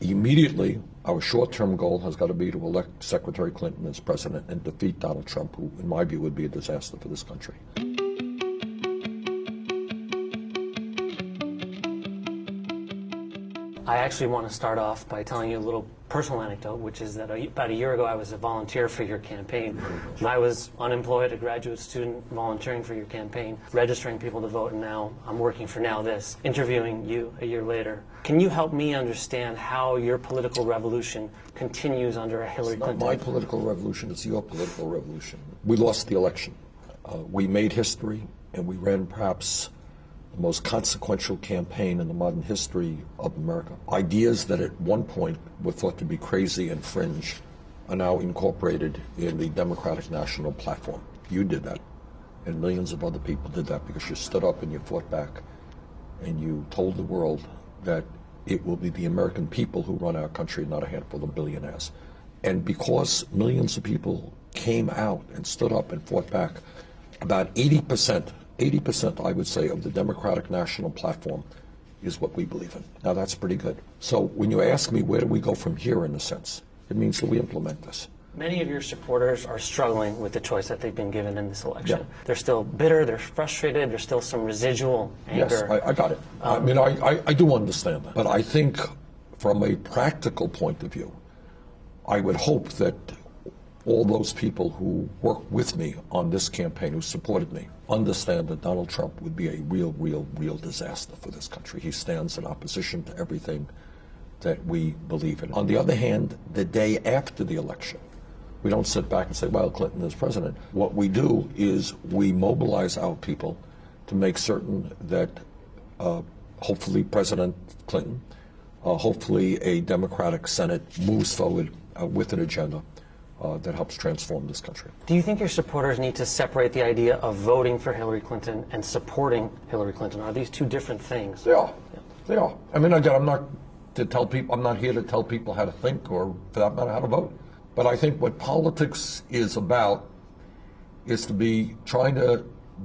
Immediately, our short-term goal has got to be to elect Secretary Clinton as president and defeat Donald Trump, who, in my view, would be a disaster for this country. I actually want to start off by telling you a little personal anecdote, which is that about a year ago I was a volunteer for your campaign. And I was unemployed, a graduate student, volunteering for your campaign, registering people to vote, and now I'm working for Now This, interviewing you a year later. Can you help me understand how your political revolution continues under a Hillary Clinton? It's not my political revolution, it's your political revolution. We lost the election. We made history, and we ran perhaps the most consequential campaign in the modern history of America. Ideas that at one point were thought to be crazy and fringe are now incorporated in the Democratic National Platform. You did that, and millions of other people did that because you stood up and you fought back, and you told the world that it will be the American people who run our country, not a handful of billionaires. And because millions of people came out and stood up and fought back, about 80%, I would say, of the Democratic National Platform is what we believe in. Now, that's pretty good. So when you ask me where do we go from here, in a sense, it means that we implement this. Many of your supporters are struggling with the choice that they've been given in this election. Yeah. They're still bitter, they're frustrated, there's still some residual anger. Yes, I got it. I mean, I do understand that. But I think from a practical point of view, I would hope that all those people who worked with me on this campaign, who supported me, understand that Donald Trump would be a real disaster for this country. He stands in opposition to everything that we believe in. On the other hand, the day after the election, we don't sit back and say, well, Clinton is president. What we do is we mobilize our people to make certain that hopefully President Clinton, hopefully a Democratic Senate moves forward with an agenda that helps transform this country. Do you think your supporters need to separate the idea of voting for Hillary Clinton and supporting Hillary Clinton? Are these two different things? They are. Yeah. They are. I mean, again, I'm not here to tell people how to think or, for that matter, how to vote. But I think what politics is about is to be trying to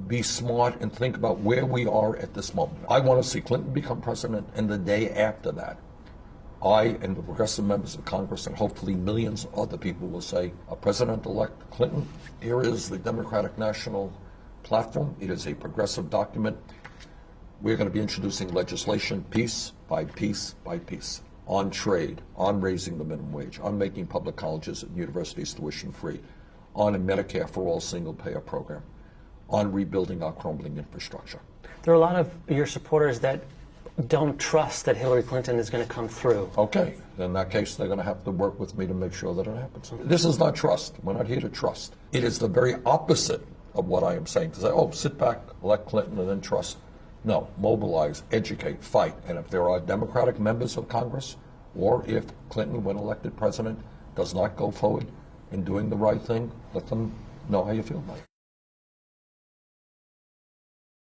be smart and think about where we are at this moment. I want to see Clinton become president, and the day after that, I and the progressive members of Congress and hopefully millions of other people will say, President-elect Clinton, here is the Democratic National Platform. It is a progressive document. We're going to be introducing legislation piece by piece by piece on trade, on raising the minimum wage, on making public colleges and universities tuition-free, on a Medicare for all single-payer program, on rebuilding our crumbling infrastructure. There are a lot of your supporters that don't trust that Hillary Clinton is going to come through. Okay, in that case, they're going to have to work with me to make sure that it happens. This is not trust. We're not here to trust. It is the very opposite of what I am saying, to say, oh, sit back, elect Clinton, and then trust. No, mobilize, educate, fight. And if there are Democratic members of Congress, or if Clinton, when elected president, does not go forward in doing the right thing, let them know how you feel about it.